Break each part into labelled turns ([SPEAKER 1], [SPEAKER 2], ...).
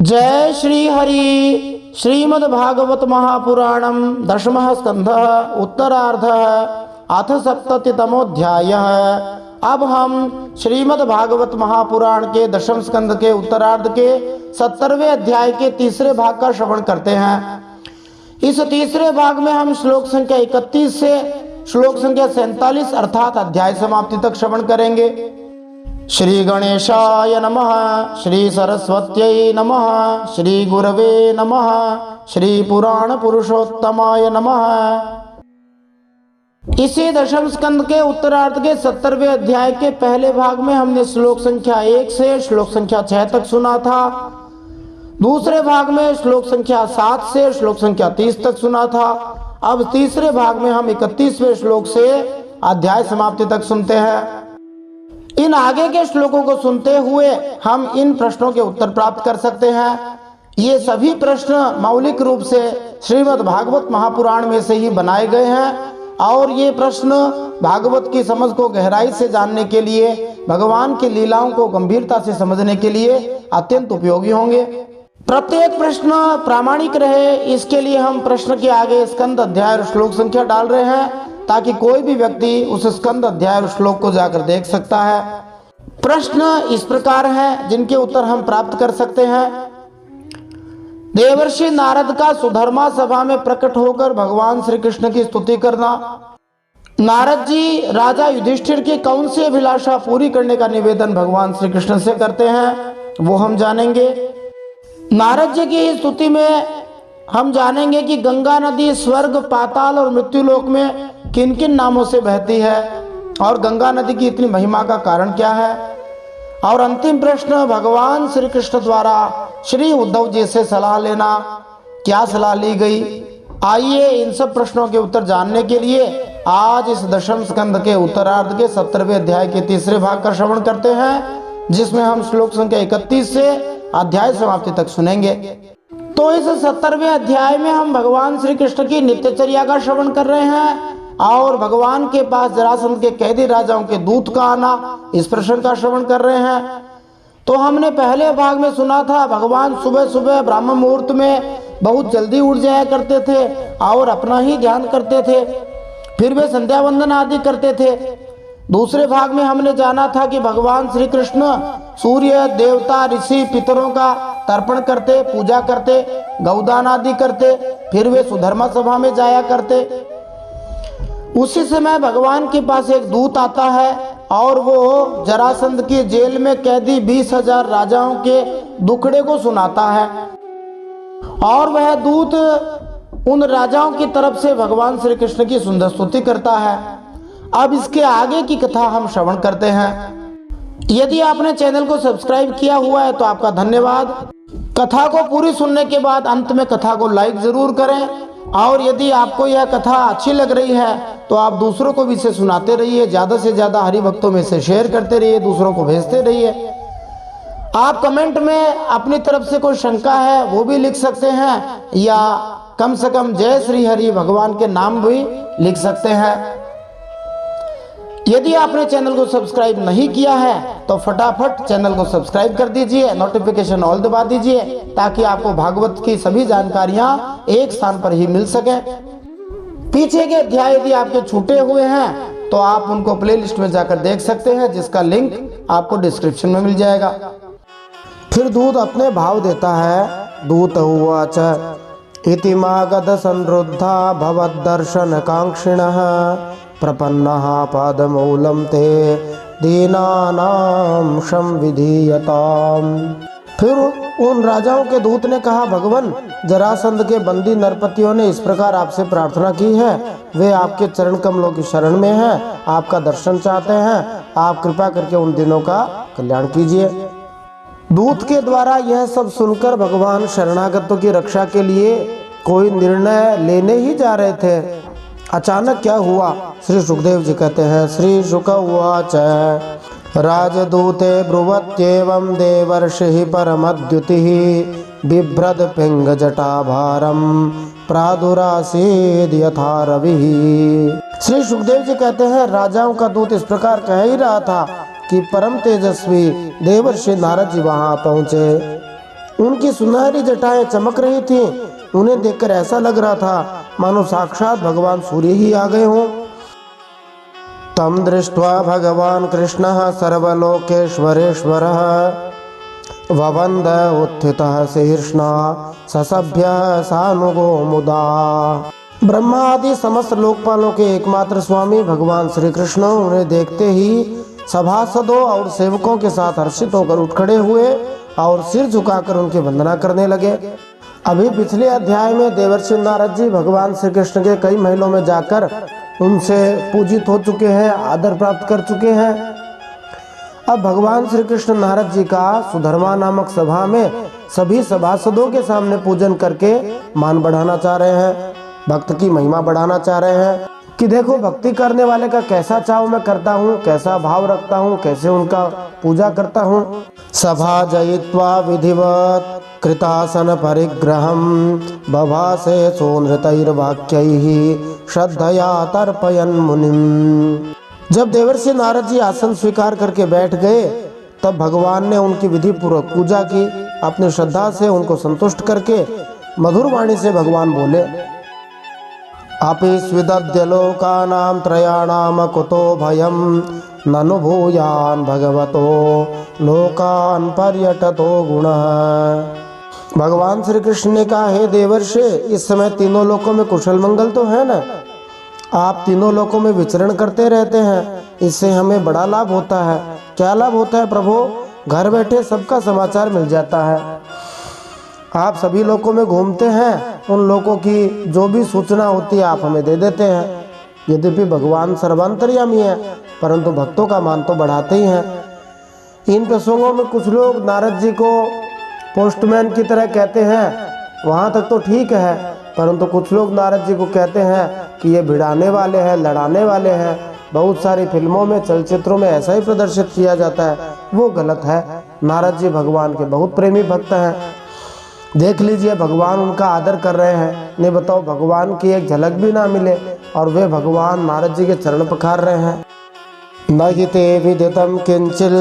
[SPEAKER 1] जय श्री हरि। श्रीमद्भागवत महापुराणम दशमः स्कंधः उत्तरार्धः अथ सप्ततितमोऽध्यायः। अब हम श्रीमद्भागवत महापुराण के दशम स्कंध के उत्तरार्ध के 70वें अध्याय के तीसरे भाग का श्रवण करते हैं। इस तीसरे भाग में हम श्लोक संख्या 31 से श्लोक संख्या 47 अर्थात अध्याय समाप्ति तक श्रवण करेंगे। श्री गणेशाय नमः, श्री सरस्वत्यै नमः, श्री गुरवे नमः, श्री पुराण पुरुषोत्तमाय नमः। इसी दशम स्कंद के उत्तरार्ध के 70वें अध्याय के पहले भाग में हमने श्लोक संख्या 1 से श्लोक संख्या 6 तक सुना था। दूसरे भाग में श्लोक संख्या 7 से श्लोक संख्या 30 तक सुना था। अब तीसरे भाग में हम 31वें श्लोक से अध्याय समाप्ति तक सुनते हैं। इन आगे के श्लोकों को सुनते हुए हम इन प्रश्नों के उत्तर प्राप्त कर सकते हैं। ये सभी प्रश्न मौलिक रूप से श्रीमद् भागवत महापुराण में से ही बनाए गए हैं और ये प्रश्न भागवत की समझ को गहराई से जानने के लिए, भगवान की लीलाओं को गंभीरता से समझने के लिए अत्यंत उपयोगी होंगे। प्रत्येक प्रश्न प्रामाणिक रहे, इसके लिए हम प्रश्न के आगे स्कंद, अध्याय और श्लोक संख्या डाल रहे हैं ताकि कोई भी व्यक्ति उस स्कंद, अध्याय और श्लोक को जाकर देख सकता है। प्रश्न इस प्रकार हैं जिनके उत्तर हम प्राप्त कर सकते हैं। देवर्षि नारद का सुधर्मा सभा में प्रकट होकर भगवान श्री कृष्ण की स्तुति करना। नारद जी राजा युधिष्ठिर की कौन सी अभिलाषा पूरी करने का निवेदन भगवान श्री कृष्ण से करते हैं वो हम जानेंगे। नारद जी की स्तुति में हम जानेंगे कि गंगा नदी स्वर्ग, पाताल और मृत्युलोक में किन किन नामों से बहती है और गंगा नदी की इतनी महिमा का कारण क्या है। और अंतिम प्रश्न, भगवान श्री कृष्ण द्वारा श्री उद्धव जी से सलाह लेना, क्या सलाह ली गई। आइए इन सब प्रश्नों के उत्तर जानने के लिए आज इस दशम स्कंद के उत्तरार्ध के 70वें अध्याय के तीसरे भाग का श्रवण करते हैं, जिसमें हम श्लोक संख्या 31 से अध्याय समाप्ति तक सुनेंगे। तो इस 70वें अध्याय में हम भगवान श्री कृष्ण की नित्यचर्या का श्रवण कर रहे हैं और भगवान के पास जरासंध के कैदी राजाओं के दूत का आना, इस प्रश्न का श्रवण कर रहे हैं। तो हमने पहले भाग में सुना था भगवान सुबह सुबह ब्राह्मण मुहूर्त में बहुत जल्दी उठ जाया करते थे और अपना ही ध्यान करते थे, फिर वे संध्या वंदन आदि करते थे। दूसरे भाग में हमने जाना था कि भगवान श्री कृष्ण सूर्य, देवता, ऋषि, पितरों का तर्पण करते, पूजा करते, गौदान आदि करते, फिर वे सुधर्मा सभा में जाया करते। उसी समय भगवान के पास एक दूत आता है और वो जरासंध की जेल में कैदी 20,000 राजाओं के दुखड़े को सुनाता है और वह दूत उन राजाओं की तरफ से भगवान श्री कृष्ण की सुंदर स्तुति करता है। अब इसके आगे की कथा हम श्रवण करते हैं। यदि आपने चैनल को सब्सक्राइब किया हुआ है तो आपका धन्यवाद। कथा को पूरी सुनने के बाद अंत में कथा को लाइक जरूर करें और यदि आपको यह कथा अच्छी लग रही है तो आप दूसरों को भी इसे सुनाते रहिए, ज़्यादा से ज़्यादा हरि भक्तों में से शेयर करते रहिए, दूसरों को भेजते रहिए। आप कमेंट में अपनी तरफ से कोई शंका है वो भी लिख सकते हैं या कम से कम जय श्री हरि भगवान के नाम भी लिख सकते हैं। यदि आपने चैनल को सब्सक्राइब नहीं किया है तो फटाफट चैनल को सब्सक्राइब कर दीजिए, नोटिफिकेशन ऑल दबा दीजिए ताकि आपको भागवत की सभी जानकारियां एक स्थान पर ही मिल सके। पीछे के अध्याय यदि आपके छूटे हुए हैं तो आप उनको प्लेलिस्ट में जाकर देख सकते हैं, जिसका लिंक आपको डिस्क्रिप्शन में मिल जाएगा। फिर दूत अपने भाव देता है। दूत उवाच इति मागध संरुद्धा भवद्दर्शन कांक्षिणः प्रपन्नः पादमूलं ते दीनानां संविधीयताम्। फिर उन राजाओं के दूत ने कहा, भगवान जरासंध के बंदी नरपतियों ने इस प्रकार आपसे प्रार्थना की है, वे आपके चरण कमलों की शरण में हैं, आपका दर्शन चाहते हैं, आप कृपा करके उन दिनों का कल्याण कीजिए। दूत के द्वारा यह सब सुनकर भगवान शरणागतों की रक्षा के लिए कोई निर्णय लेने ही जा रहे थे। अचानक क्या हुआ, श्री सुखदेव जी कहते हैं। श्री शुक उवाच राजदूते ब्रुवत्येवं देवर्षिः परमद्युतिः बिभ्रद पिंग जटाभारम प्रादुरासीद यथा रविः। श्री सुखदेव जी कहते हैं राजाओं का दूत इस प्रकार कह ही रहा था कि परम तेजस्वी देवर्षि नारद जी वहां पहुंचे। उनकी सुनहरी जटाएं चमक रही थीं। उन्हें देखकर ऐसा लग रहा था मानो साक्षात भगवान सूर्य ही आ गए हों। तम दृष्ट्वा भगवान कृष्णः सर्वलोकेश्वरेश्वरः ववन्द उत्थितः शीर्ष्णा ससभ्यः सानुगो मुदा। ब्रह्मा आदि समस्त लोकपालों के एकमात्र स्वामी भगवान श्री कृष्ण उन्हें देखते ही सभासदों और सेवकों के साथ हर्षित होकर उठ खड़े हुए और सिर झुकाकर उनकी वंदना करने लगे। अभी पिछले अध्याय में देवर्षि नारद जी भगवान श्री कृष्ण के कई महलों में जाकर उनसे पूजित हो चुके हैं, आदर प्राप्त कर चुके हैं। अब भगवान श्री कृष्ण नारद जी का सुधर्मा नामक सभा में सभी सभासदों के सामने पूजन करके मान बढ़ाना चाह रहे हैं, भक्त की महिमा बढ़ाना चाह रहे हैं कि देखो भक्ति करने वाले का कैसा चाव मैं करता हूँ, कैसा भाव रखता हूँ, कैसे उनका पूजा करता हूँ। सभा जयित्वा विधिवत कृतासन परिग्रहम बभासे सोनृतैर्वाक्यैः श्रद्धया तर्पयन् मुनिम्। जब देवर्षि नारद जी आसन स्वीकार करके बैठ गए तब भगवान ने उनकी विधि पूर्वक पूजा की। अपनी श्रद्धा से उनको संतुष्ट करके मधुर वाणी से भगवान बोले, अपि स्विदद्य लोकानां त्रयाणां कुतो भयं ननु भूयान् भगवतो लोकान् पर्यटतो गुणः। भगवान श्री कृष्ण ने कहा, हे देवर्षि, इस समय तीनों लोकों में कुशल मंगल तो है ना? आप तीनों लोकों में विचरण करते रहते हैं, इससे हमें बड़ा लाभ होता है। क्या लाभ होता है प्रभु? घर बैठे सबका समाचार मिल जाता है। आप सभी लोकों में घूमते हैं, उन लोगों की जो भी सूचना होती है आप हमें दे देते हैं। यद्यपि भगवान सर्वांतर्यामी है परंतु भक्तों का मान तो बढ़ाते ही हैं। इन प्रसंगों में कुछ लोग नारद जी को पोस्टमैन की तरह कहते हैं, वहाँ तक तो ठीक है, परंतु कुछ लोग नारद जी को कहते हैं कि ये भिड़ाने वाले हैं, लड़ाने वाले हैं। बहुत सारी फिल्मों में, चलचित्रों में ऐसा ही प्रदर्शित किया जाता है, वो गलत है। नारद जी भगवान के बहुत प्रेमी भक्त हैं। देख लीजिए, भगवान उनका आदर कर रहे हैं। नहीं बताओ, भगवान की एक झलक भी ना मिले और वे भगवान नारद जी के चरण पखार रहे हैं। न हि ते विदितं किंचिल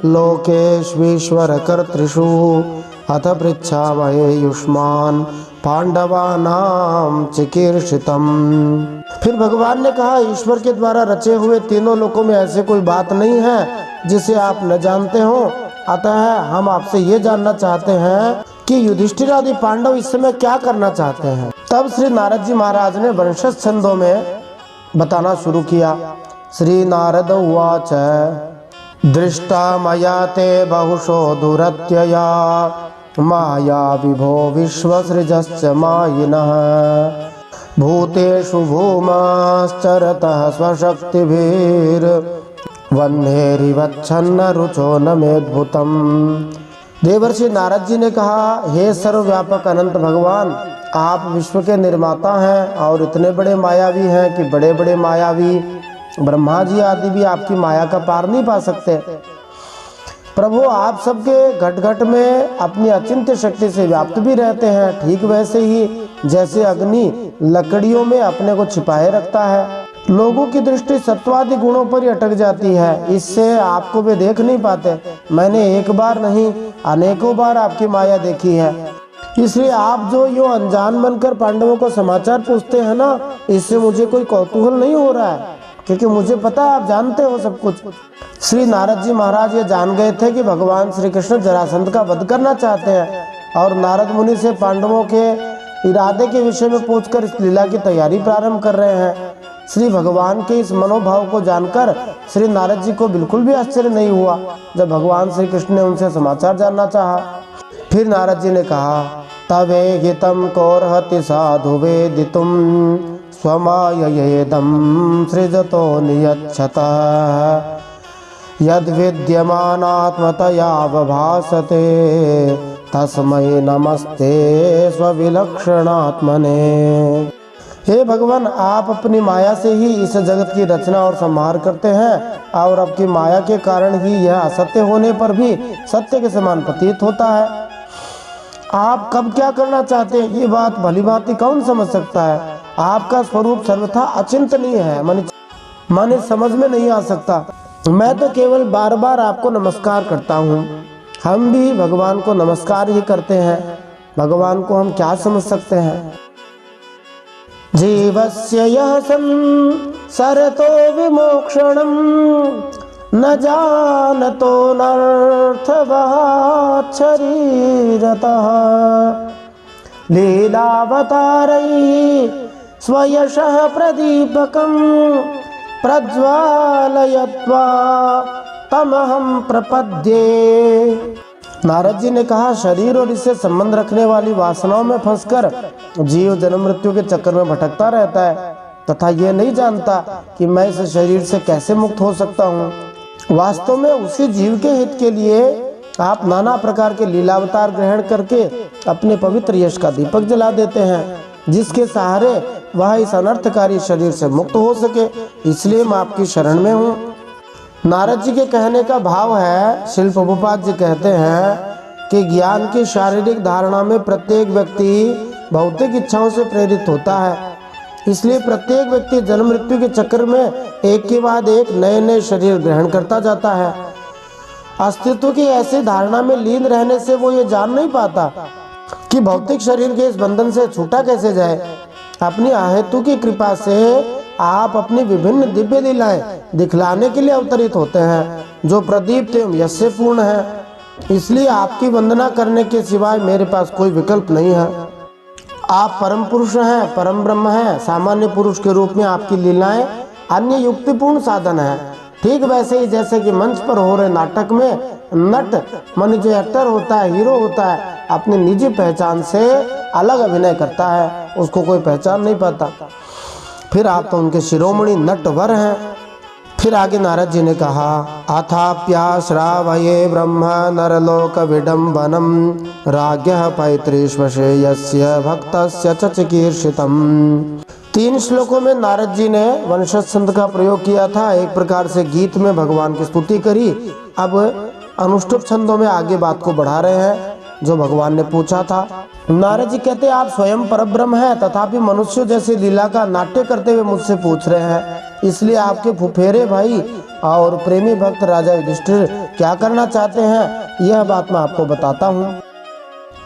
[SPEAKER 1] लोकेश्वीश्वर कर्तृषु अथ पृच्छामहे युष्मान पांडवानां चिकीर्षितम्। फिर भगवान ने कहा, ईश्वर के द्वारा रचे हुए तीनों लोकों में ऐसे कोई बात नहीं है जिसे आप न जानते हो। अतः हम आपसे ये जानना चाहते हैं कि युधिष्ठिर आदि पांडव इस समय क्या करना चाहते हैं। तब श्री नारद जी महाराज ने वंशज छंदों में बताना शुरू किया। श्री नारद उवाच, दृष्टा मया ते बहुशो दुरत्यया माया विभो विश्वसृजश्च मायिनः भूतेषु भूमाश्चरतः स्वशक्तिभिर्वह्नेरिवच्छन्न रुचो न मेद्भुतम्। देवर्षि नारद जी ने कहा, हे सर्वव्यापक अनंत भगवान, आप विश्व के निर्माता हैं और इतने बड़े मायावी हैं कि बड़े बड़े मायावी ब्रह्मा जी आदि भी आपकी माया का पार नहीं पा सकते। प्रभु, आप सबके घट घट में अपनी अचिंत्य शक्ति से व्याप्त भी रहते हैं, ठीक वैसे ही जैसे अग्नि लकड़ियों में अपने को छिपाए रखता है। लोगों की दृष्टि सत्वादि गुणों पर ही अटक जाती है, इससे आपको वे देख नहीं पाते। मैंने एक बार नहीं अनेकों बार आपकी माया देखी है। इसलिए आप जो यूं अनजान बनकर पांडवों को समाचार पूछते हैं ना, इससे मुझे कोई कौतूहल नहीं हो रहा है, क्योंकि मुझे पता है आप जानते हो सब कुछ। श्री नारद जी महाराज ये जान गए थे कि भगवान श्री कृष्ण जरासंध का वध करना चाहते हैं और नारद मुनि से पांडवों के इरादे के विषय में पूछकर इस लीला की तैयारी प्रारंभ कर रहे हैं। श्री भगवान के इस मनोभाव को जानकर श्री नारद जी को बिल्कुल भी आश्चर्य नहीं हुआ जब भगवान श्री कृष्ण ने उनसे समाचार जानना चाहा। फिर नारद जी ने कहा, तवे हितम कौरहति साधु वेदितुम स्वमाययेदं सृजतो नियच्छतः यद विद्यमानात्मतया वभासते तस्मै नमस्ते स्वविलक्षणात्मने। हे भगवान, आप अपनी माया से ही इस जगत की रचना और संहार करते हैं और आपकी माया के कारण ही यह असत्य होने पर भी सत्य के समान प्रतीत होता है। आप कब क्या करना चाहते हैं ये बात भली भांति कौन समझ सकता है। आपका स्वरूप सर्वथा अचिंतनीय है, माने समझ में नहीं आ सकता। मैं तो केवल बार बार आपको नमस्कार करता हूँ। हम भी भगवान को नमस्कार ही करते हैं, भगवान को हम क्या समझ सकते हैं। जीवस्य यः संसरतो विमोक्षणम् न जानतो नर्थवत् शरीरतः लीलावतारैः स्वयशः प्रदीपकं प्रज्वालयत्वा तमहं प्रपद्ये। नारद जी ने कहा, शरीर और इससे संबंध रखने वाली वासनाओं में फंसकर जीव जन्म मृत्यु के चक्कर में भटकता रहता है तथा ये नहीं जानता कि मैं इस शरीर से कैसे मुक्त हो सकता हूँ। वास्तव में उसी जीव के हित के लिए आप नाना प्रकार के लीलावतार ग्रहण करके अपने पवित्र यश का दीपक जला देते हैं, जिसके सहारे वह इस अनर्थकारी शरीर से मुक्त हो सके। इसलिए मैं आपकी शरण में हूँ। नारद जी के कहने का भाव है, श्रील प्रभुपाद जी कहते हैं कि ज्ञान की शारीरिक धारणा में प्रत्येक व्यक्ति भौतिक इच्छाओं से प्रेरित होता है। इसलिए प्रत्येक व्यक्ति जन्म मृत्यु के चक्कर में एक के बाद एक नए नए शरीर ग्रहण करता जाता है। अस्तित्व की ऐसी धारणा में लीन रहने से वो ये जान नहीं पाता कि भौतिक शरीर के इस बंधन से छूटा कैसे जाए। अपनी अहेतु की कृपा से आप अपनी विभिन्न दिव्य लीलाएं दिखलाने के लिए अवतरित होते हैं, जो प्रदीप्त एवं यश से पूर्ण है। इसलिए आपकी वंदना करने के सिवाय मेरे पास कोई विकल्प नहीं है। आप परम पुरुष हैं, परम ब्रह्म हैं। सामान्य पुरुष के रूप में आपकी लीलाएं अन्य युक्तिपूर्ण साधन है। ठीक वैसे ही जैसे कि मंच पर हो रहे नाटक में नट मन जो एक्टर होता है, हीरो होता है, अपनी निजी पहचान से अलग अभिनय करता है, उसको कोई पहचान नहीं पाता। फिर आप तो उनके शिरोमणि नटवर हैं। फिर आगे नारद जी ने कहा, अथाप्याश्रावये ब्रह्म नरलोक विडम्बनम राज्ञः पैतृष्वशे यस्य भक्तस्य च चिकीर्षितम्। 3 श्लोकों में नारद जी ने वंशज छंद का प्रयोग किया था। एक प्रकार से गीत में भगवान की स्तुति करी। अब अनुष्टुप छंदों में आगे बात को बढ़ा रहे हैं जो भगवान ने पूछा था। नारद जी कहते, आप स्वयं परब्रह्म हैं, तथापि मनुष्य जैसी लीला का नाट्य करते हुए मुझसे पूछ रहे हैं। इसलिए आपके फुफेरे भाई और प्रेमी भक्त राजा युधिष्ठिर क्या करना चाहते हैं, यह बात मैं आपको बताता हूँ।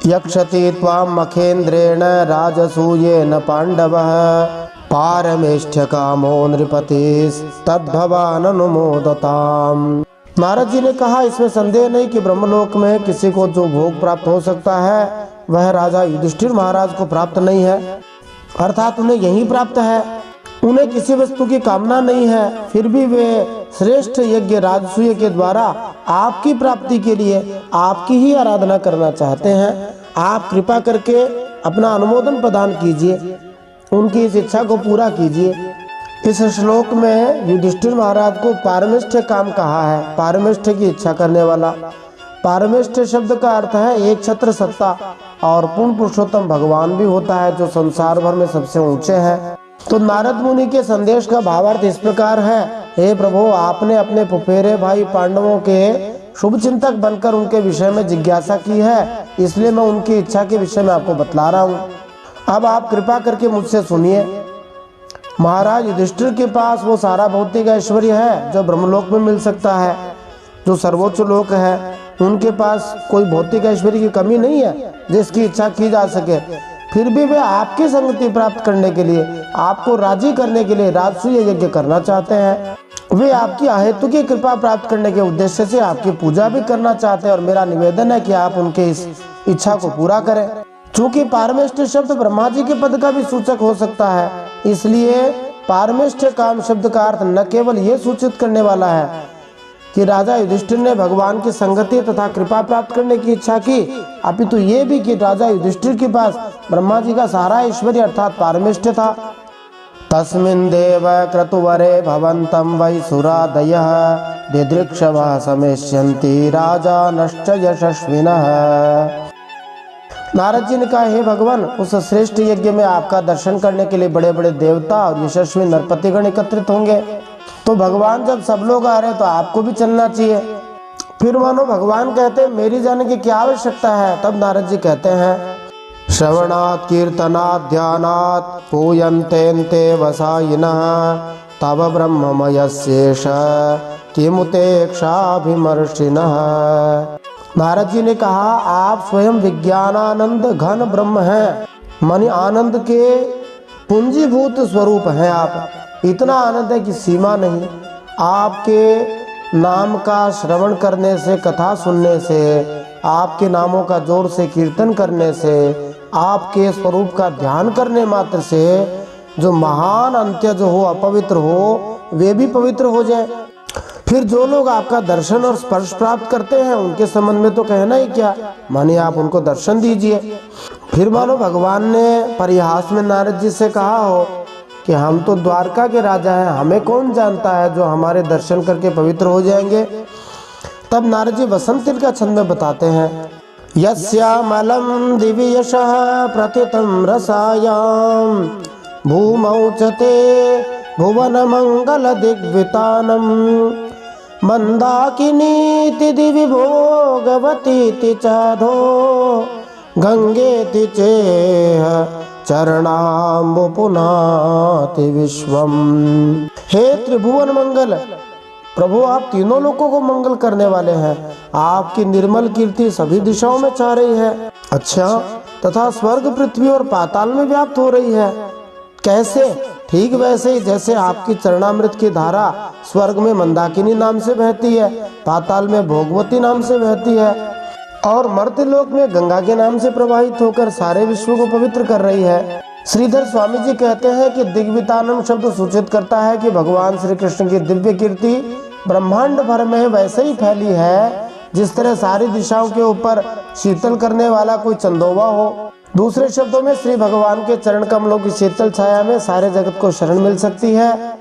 [SPEAKER 1] यक्षति त्वां मखेन्द्रेण राजसूयेन पांडवः पारमेष्ठ्य कामो नृपतिस्तद्भवान् अनुमोदताम्। नारद जी ने कहा, इसमें संदेह नहीं कि ब्रह्मलोक में किसी को जो भोग प्राप्त हो सकता है वह राजा युधिष्ठिर महाराज को प्राप्त नहीं है, अर्थात उन्हें यही प्राप्त है। उन्हें किसी वस्तु की कामना नहीं है, फिर भी वे श्रेष्ठ यज्ञ राजसूय के द्वारा आपकी प्राप्ति के लिए आपकी ही आराधना करना चाहते हैं। आप कृपा करके अपना अनुमोदन प्रदान कीजिए, उनकी इस इच्छा को पूरा कीजिए। इस श्लोक में युधिष्ठिर महाराज को पारमेष्ठ्य काम कहा है, पारमेष्ठ्य की इच्छा करने वाला। पारमेष्ठ्य शब्द का अर्थ है एक छत्र सत्ता, और पूर्ण पुरुषोत्तम भगवान भी होता है जो संसार भर में सबसे ऊंचे हैं। तो नारद मुनि के संदेश का भावार्थ इस प्रकार है, हे प्रभु, आपने अपने फुफेरे भाई पांडवों के शुभ चिंतक बनकर उनके विषय में जिज्ञासा की है, इसलिए मैं उनकी इच्छा के विषय में आपको बतला रहा हूँ। अब आप कृपा करके मुझसे सुनिए। महाराज युधिष्ठिर के पास वो सारा भौतिक ऐश्वर्य है जो ब्रह्मलोक में मिल सकता है, जो सर्वोच्च लोक है। उनके पास कोई भौतिक ऐश्वर्य की कमी नहीं है जिसकी इच्छा की जा सके। फिर भी वे आपकी संगति प्राप्त करने के लिए, आपको राजी करने के लिए राजसूय यज्ञ करना चाहते हैं। वे आपकी अहेतु की कृपा प्राप्त करने के उद्देश्य से आपकी पूजा भी करना चाहते हैं, और मेरा निवेदन है कि आप उनके इस इच्छा को पूरा करें। चूंकि पारमेष्ठ्य शब्द ब्रह्मा जी के पद का भी सूचक हो सकता है, इसलिए पारमेष्ठ्य काम शब्द का अर्थ न केवल ये सूचित करने वाला है कि राजा युधिष्ठिर ने भगवान की संगति तथा कृपा प्राप्त करने की इच्छा की, अपितु ये भी कि राजा युधिष्ठिर के पास ब्रह्मा जी का सारा ऐश्वर्य अर्थात पारमेष्ठ्य था। तस्मिन् देव क्रतुवरे भवन्तं वै सुरादयः दिदृक्षवः समेष्यन्ति राजानश्च यशस्विनः। नारद जी ने कहा, हे भगवान, उस श्रेष्ठ यज्ञ में आपका दर्शन करने के लिए बड़े बड़े देवता और यशस्वी नरपतिगण एकत्रित होंगे। तो भगवान जब सब लोग आ रहे तो आपको भी चलना चाहिए। फिर मानो भगवान कहते हैं, मेरी जाने की क्या आवश्यकता है। तब नारद जी कहते हैं, श्रवणात् कीर्तनात् ध्यानात् पूयन्ते वसायिनः तव ब्रह्ममयस्येष किमुतेक्षाभिमर्शिनः। नारद जी ने कहा, आप स्वयं विज्ञानानंद घन ब्रह्म हैं, मानी आनंद के पूंजीभूत स्वरूप हैं आप। इतना आनंद है कि सीमा नहीं। आपके नाम का श्रवण करने से, कथा सुनने से, आपके नामों का जोर से कीर्तन करने से, आपके स्वरूप का ध्यान करने मात्र से जो महान अंत्य जो हो, अपवित्र हो, वे भी पवित्र हो जाए। फिर जो लोग आपका दर्शन और स्पर्श प्राप्त करते हैं उनके संबंध में तो कहना ही क्या, मानिए आप उनको दर्शन दीजिए। फिर मानो भगवान ने परिहास में नारद जी से कहा हो कि हम तो द्वारका के राजा हैं, हमें कौन जानता है जो हमारे दर्शन करके पवित्र हो जाएंगे। तब नारद जी वसंत का छंद में बताते हैं, यस्यामलं दिवि यशः प्रतितं रसायां भूमौ च ते भुवन मंगल दिग्वितानम मंदाकिनीति दिवि भोगवतीति चाधो गंगेति चेह चरणाम्बु पुनाति विश्वम। हे त्रिभुवन मंगल प्रभु, आप तीनों लोगों को मंगल करने वाले हैं। आपकी निर्मल कीर्ति सभी दिशाओं में छा रही है। अच्छा, तथा स्वर्ग, पृथ्वी और पाताल में व्याप्त हो रही है। कैसे? ठीक वैसे ही जैसे आपकी चरणामृत की धारा स्वर्ग में मंदाकिनी नाम से बहती है, पाताल में भोगवती नाम से बहती है और मर्त्यलोक में गंगा के नाम से प्रवाहित होकर सारे विश्व को पवित्र कर रही है। श्रीधर स्वामी जी कहते हैं कि दिग्वितानम शब्द सूचित करता है कि भगवान श्री कृष्ण की दिव्य कीर्ति ब्रह्मांड भर में वैसे ही फैली है जिस तरह सारी दिशाओं के ऊपर शीतल करने वाला कोई चंदोवा हो। दूसरे शब्दों में श्री भगवान के चरण कमलों की शीतल छाया में सारे जगत को शरण मिल सकती है।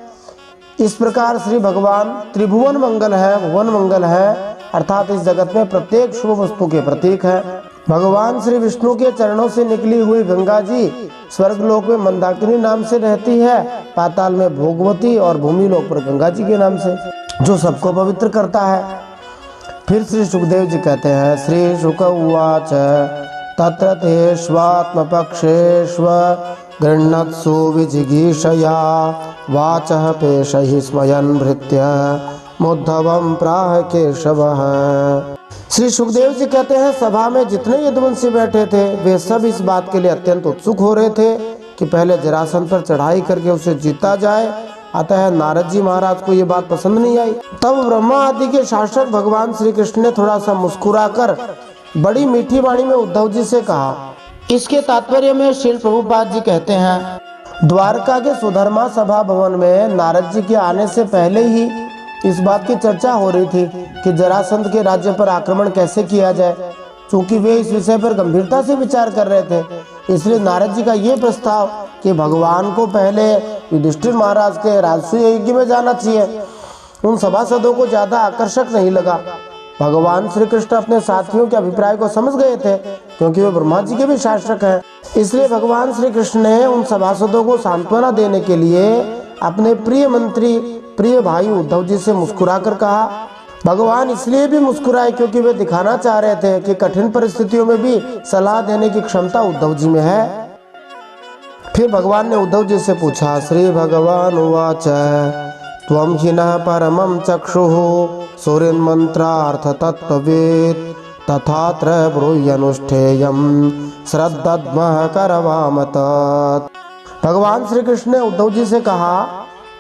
[SPEAKER 1] इस प्रकार श्री भगवान त्रिभुवन मंगल है, भुवन मंगल है, अर्थात इस जगत में प्रत्येक शुभ वस्तु के प्रतीक है। भगवान श्री विष्णु के चरणों से निकली हुई गंगा जी स्वर्गलोक में मंदाकिनी नाम से रहती है, पाताल में भोगवती और भूमि लोक पर गंगा जी के नाम से, जो सबको पवित्र करता है। फिर श्री सुखदेव जी कहते हैं, श्री शुक उवाच तत्र तेष्वात्मपक्षेष्व गृह्णत्सु विजिगीषया वाचः पेशैः स्मयन् भृत्य मुद्धवं प्राह केशवः। श्री सुखदेव जी कहते हैं, सभा में जितने यदुवंशी बैठे थे वे सब इस बात के लिए अत्यंत उत्सुक हो रहे थे कि पहले जरासंध पर चढ़ाई करके उसे जीता जाए। अतः नारद जी महाराज को ये बात पसंद नहीं आई। तब ब्रह्मा आदि के शासक भगवान श्री कृष्ण ने थोड़ा सा मुस्कुराकर बड़ी मीठी वाणी में उद्धव जी से कहा। इसके तात्पर्य में श्रील प्रभुपाद जी कहते हैं, द्वारका के सुधर्मा सभा भवन में नारद जी के आने से पहले ही इस बात की चर्चा हो रही थी कि जरासंध के राज्य पर आक्रमण कैसे किया जाए। चूंकि वे इस विषय पर गंभीरता से विचार कर रहे थे, इसलिए नारद जी का ये प्रस्ताव कि भगवान को पहले युधिष्ठिर महाराज के राजसूय यज्ञ में जाना चाहिए उन सभासदों को ज्यादा आकर्षक नहीं लगा। भगवान श्री कृष्ण अपने साथियों के अभिप्राय को समझ गए थे, क्योंकि वे ब्रह्मा जी के भी शासक हैं। इसलिए भगवान श्री कृष्ण ने उन सभासदों को सांत्वना देने के लिए अपने प्रिय मंत्री, प्रिय भाई उद्धव जी से मुस्कुराकर कहा। भगवान इसलिए भी मुस्कुराए क्योंकि वे दिखाना चाह रहे थे कि कठिन परिस्थितियों में भी सलाह देने की क्षमता उद्धव जी में है। फिर भगवान ने उद्धव जी से पूछा, श्री भगवान उवाच त्वं हि न परमं चक्षुः सूर्यन्मन्त्रार्थ तत्त्ववेत् तथात्र ब्रूह्यनुष्ठेयं श्रद्धध्मः करवाम तत्। भगवान श्री कृष्ण ने उद्धव जी से कहा,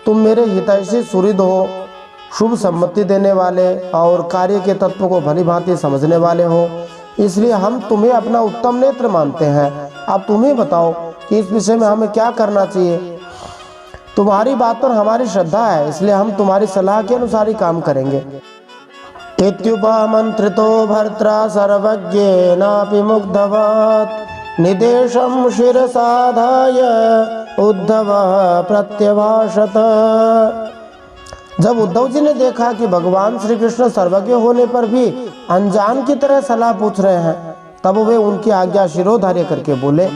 [SPEAKER 1] तुम मेरे हितैषी सुहृद हो, शुभ सम्मति देने वाले और कार्य के तत्व को भली भांति समझने वाले हो, इसलिए हम तुम्हें अपना उत्तम नेत्र मानते हैं। अब तुम ही बताओ कि इस विषय में हमें क्या करना चाहिए। तुम्हारी बात पर हमारी श्रद्धा है, इसलिए हम तुम्हारी सलाह के अनुसार ही काम करेंगे। इत्युपमन्त्रितो भर्त्रा सर्वज्ञेनापि मुग्धवत् निदेशं शिरसाधाय उद्धव प्रत्यभाषत। जब उद्धव जी ने देखा कि भगवान श्री कृष्ण सर्वज्ञ होने पर भी अनजान की तरह सलाह पूछ रहे हैं, तब वे उनकी आज्ञा शिरोधार्य करके बोले।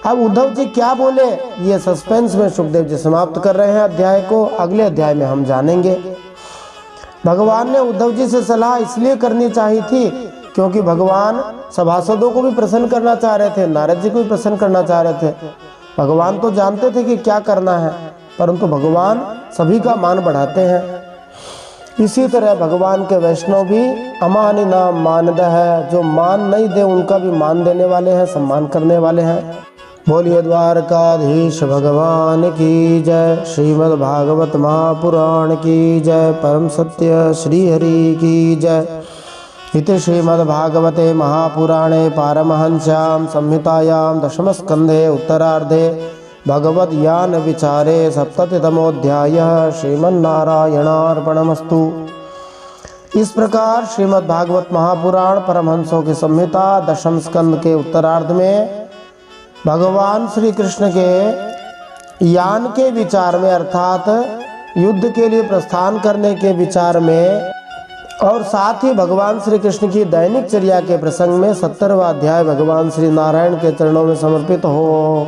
[SPEAKER 1] अब उद्धव जी क्या बोले ये सस्पेंस में सुखदेव जी समाप्त कर रहे हैं अध्याय को। अगले अध्याय में हम जानेंगे। भगवान ने उद्धव जी से सलाह इसलिए करनी चाहिए थी क्योंकि भगवान सभासदों को भी प्रसन्न करना चाह रहे थे, नारद जी को भी प्रसन्न करना चाह रहे थे। भगवान तो जानते थे कि क्या करना है, परंतु भगवान सभी का मान बढ़ाते हैं।
[SPEAKER 2] इसी तरह भगवान के वैष्णव भी अमानि नाम मानद है, जो मान नहीं दे उनका भी मान देने वाले हैं, सम्मान करने वाले हैं। बोलिए द्वारकाधीश भगवान की जय। श्रीमद् भागवत महापुराण की जय। परम सत्य श्री हरि की जय। इति श्रीमद्भागवते महापुराणे पारमहंस्यां संहितायां दशमस्कन्धे उत्तरार्धे भगवद्यान विचारे सप्ततितमोऽध्यायः। श्रीमन्नारायणार्पणमस्तु। इस प्रकार श्रीमद्भागवत महापुराण परमहंसों की संहिता दशम स्कंद के उत्तरार्ध में भगवान श्री कृष्ण के यान के विचार में, अर्थात युद्ध के लिए प्रस्थान करने के विचार में, और साथ ही भगवान श्री कृष्ण की दैनिक चर्या के प्रसंग में 70वां अध्याय भगवान श्री नारायण के चरणों में समर्पित हो।